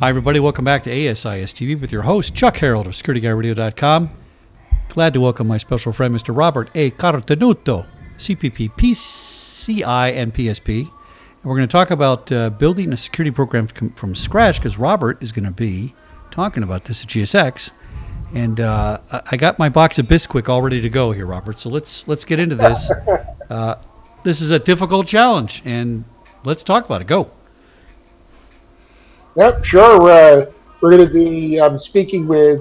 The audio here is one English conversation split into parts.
Hi, everybody. Welcome back to ASIS TV with your host, Chuck Harold of SecurityGuardRadio.com. Glad to welcome my special friend, Mr. Robert A. Cartenuto, CPP, PCI, and PSP. And we're going to talk about building a security program from scratch, because Robert is going to be talking about this at GSX. And I got my box of Bisquick all ready to go here, Robert. So let's get into this. This is a difficult challenge, and let's talk about it. Go. Yep, sure. We're going to be speaking with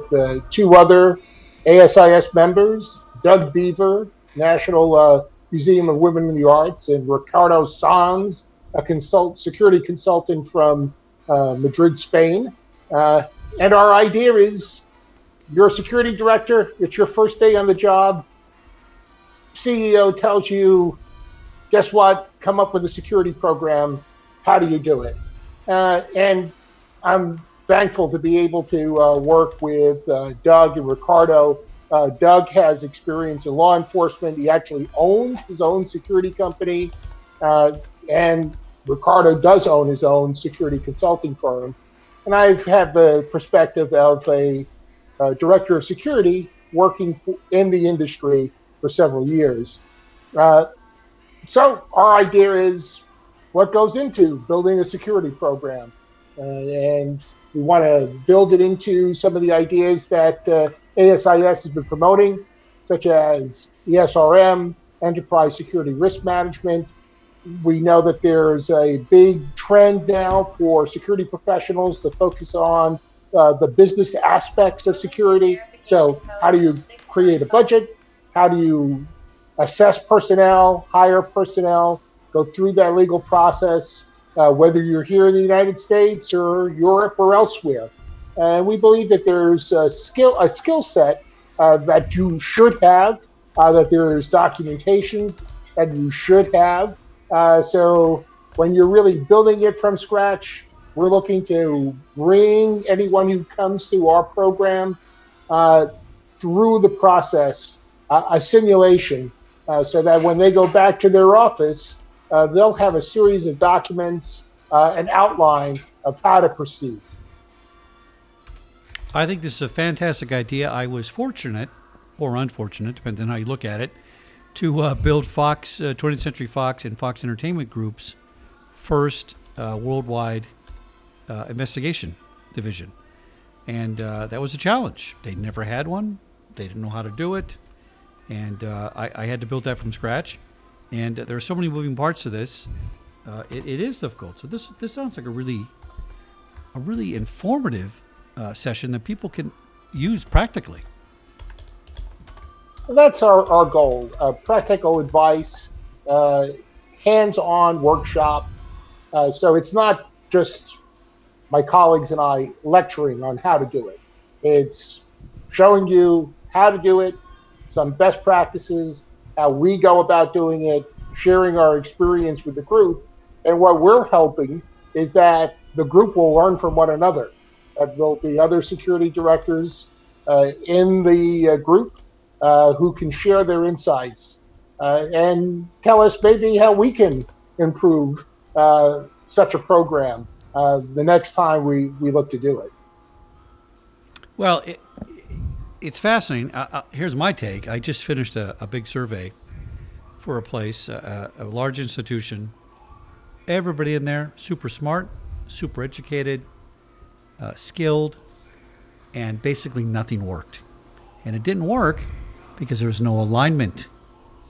two other ASIS members, Doug Beaver, National Museum of Women in the Arts, and Ricardo Sanz, a security consultant from Madrid, Spain. And our idea is, you're a security director, it's your first day on the job, CEO tells you, guess what, come up with a security program, how do you do it? And I'm thankful to be able to work with Doug and Ricardo. Doug has experience in law enforcement. He actually owns his own security company. And Ricardo does own his own security consulting firm. And I've had the perspective of a director of security working in the industry for several years. So our idea is what goes into building a security program. And we want to build it into some of the ideas that ASIS has been promoting, such as ESRM, Enterprise Security Risk Management. We know that there's a big trend now for security professionals to focus on the business aspects of security. So how do you create a budget? How do you assess personnel, hire personnel, go through that legal process, whether you're here in the United States or Europe or elsewhere. And we believe that there's a skill set that you should have, that there's documentation that you should have. So when you're really building it from scratch, we're looking to bring anyone who comes to our program through the process, a simulation, so that when they go back to their office, they'll have a series of documents, an outline of how to proceed. I think this is a fantastic idea. I was fortunate, or unfortunate, depending on how you look at it, to build Fox, 20th Century Fox and Fox Entertainment Group's first worldwide investigation division. And that was a challenge. They never had one. They didn't know how to do it. And I had to build that from scratch. And there are so many moving parts to this. It is difficult. So this sounds like a really informative session that people can use practically. That's our goal. Practical advice, hands-on workshop. So it's not just my colleagues and I lecturing on how to do it. It's showing you how to do it, some best practices, how we go about doing it, sharing our experience with the group. And what we're hoping is that the group will learn from one another. There'll be other security directors in the group who can share their insights and tell us maybe how we can improve such a program the next time we look to do it. Well, it's fascinating. Here's my take. I just finished a big survey for a place, a large institution. Everybody in there, super smart, super educated, skilled, and basically nothing worked. And it didn't work because there was no alignment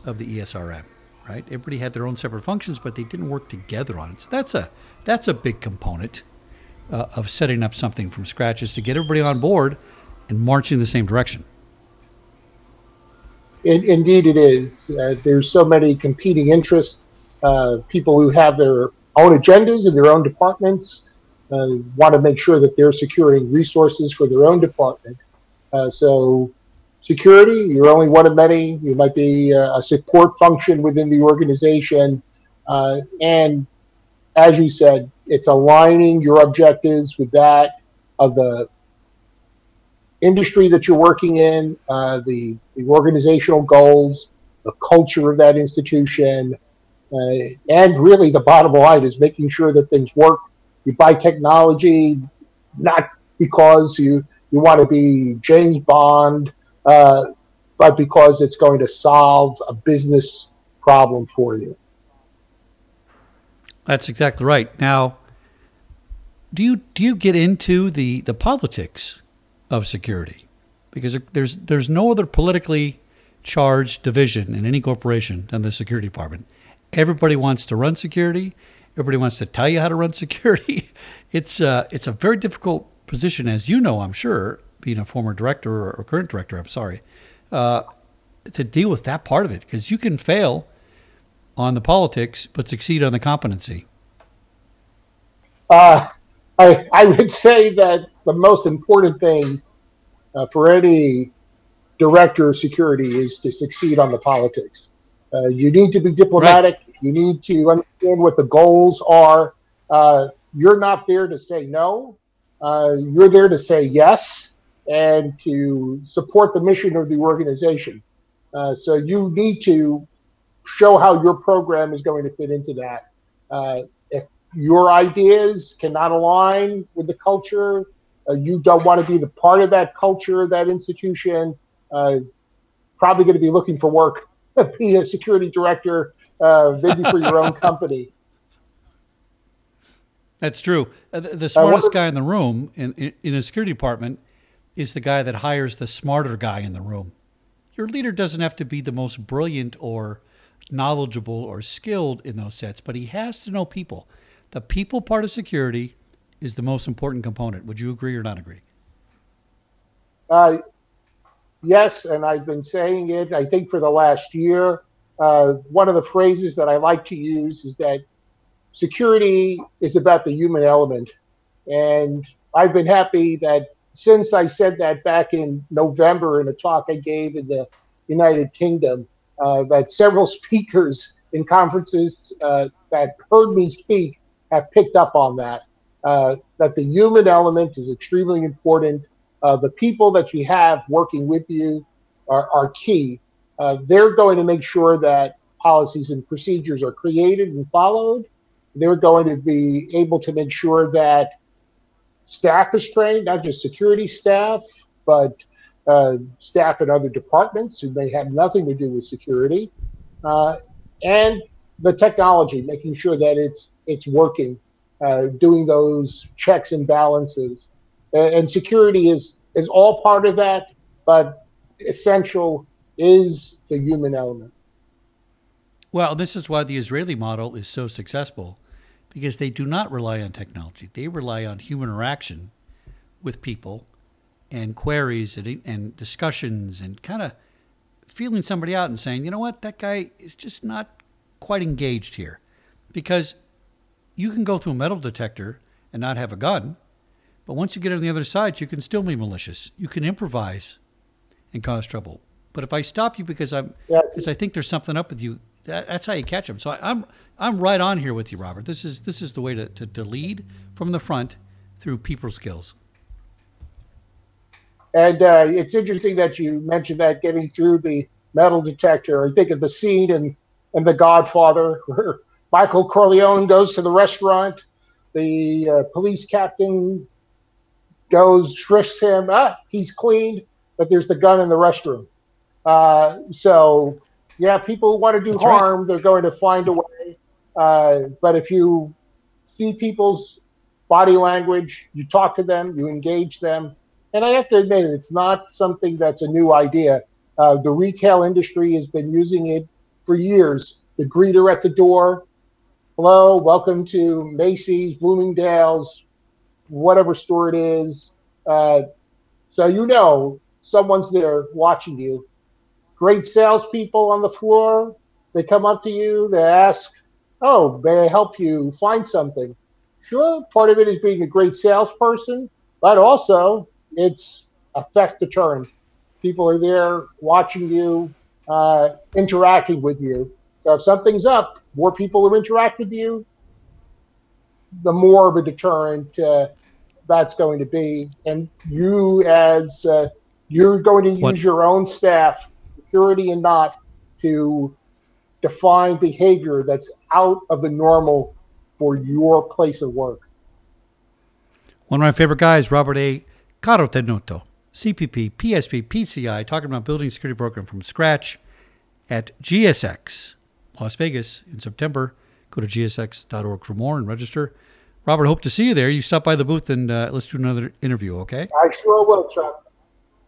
of the ESRM, right? Everybody had their own separate functions, but they didn't work together on it. So that's a big component of setting up something from scratch, is to get everybody on board and marching in the same direction. Indeed it is. There's so many competing interests, people who have their own agendas in their own departments, want to make sure that they're securing resources for their own department. So security, you're only one of many. You might be a support function within the organization. And as you said, it's aligning your objectives with that of the industry that you're working in, the organizational goals, the culture of that institution, and really the bottom line is making sure that things work. You buy technology, not because you want to be James Bond, but because it's going to solve a business problem for you. That's exactly right. Now, do you get into the politics of security? Because there's no other politically charged division in any corporation than the security department. Everybody wants to run security. Everybody wants to tell you how to run security. It's a very difficult position, as you know, I'm sure, being a former director or current director. I'm sorry, uh, to deal with that part of it because you can fail on the politics but succeed on the competency. Uh, I would say that the most important thing for any director of security is to succeed on the politics. You need to be Right. diplomatic. You need to understand what the goals are. You're not there to say no. You're there to say yes and to support the mission of the organization. So you need to show how your program is going to fit into that. If your ideas cannot align with the culture, you don't want to be the part of that culture, that institution, uh, probably going to be looking for work, be a security director, maybe for your own company. That's true. The One smartest of guy in the room in a security department is the guy that hires the smarter guy in the room. Your leader doesn't have to be the most brilliant or knowledgeable or skilled in those sets, but he has to know people. The people part of security is the most important component. Would you agree or not agree? yes, and I've been saying it, I think, for the last year. One of the phrases that I like to use is that security is about the human element. And I've been happy that since I said that back in November in a talk I gave in the United Kingdom, that several speakers in conferences that heard me speak have picked up on that. That the human element is extremely important. The people that you have working with you are key. They're going to make sure that policies and procedures are created and followed. They're going to be able to make sure that staff is trained, not just security staff, but staff in other departments who may have nothing to do with security, uh, and the technology, making sure that it's working, doing those checks and balances, and security is all part of that, but essential is the human element. Well, this is why the Israeli model is so successful because they do not rely on technology. They rely on human interaction with people and queries and discussions and kind of feeling somebody out and saying, you know what, that guy is just not quite engaged here. Because you can go through a metal detector and not have a gun, but once you get on the other side, you can still be malicious. You can improvise and cause trouble. But if I stop you Yeah, because I think there's something up with you, that's how you catch them. So I'm right on here with you, Robert. This is the way to lead from the front through people skills. and it's interesting that you mentioned that getting through the metal detector. I think of the scene in The Godfather where Michael Corleone goes to the restaurant. The police captain goes, frisks him. He's clean, but there's the gun in the restroom. So, yeah, people want to do That's right. harm. They're going to find a way. But if you see people's body language, you talk to them, you engage them. And I have to admit, it's not something that's a new idea. The retail industry has been using it for years. The greeter at the door, hello, welcome to Macy's, Bloomingdale's, whatever store it is. Uh, so you know someone's there watching you. Great salespeople on the floor. They come up to you. They ask, "Oh, may I help you find something?" Sure, part of it is being a great salesperson, but also it's a theft deterrent. People are there watching you, interacting with you. So if something's up, more people who interact with you, the more of a deterrent that's going to be. And you, as you're going to What use your own staff, security and not, to define behavior that's out of the normal for your place of work. One of my favorite guys, Robert A. Carotenuto, CPP, PSP, PCI, talking about building a security program from scratch at GSX, Las Vegas in September. Go to gsx.org for more and register. Robert, hope to see you there. You stop by the booth and let's do another interview, okay? I sure will, Chuck.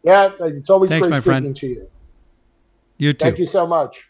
Yeah, it's always Thanks, great my speaking friend. to you. You too. Thank you so much.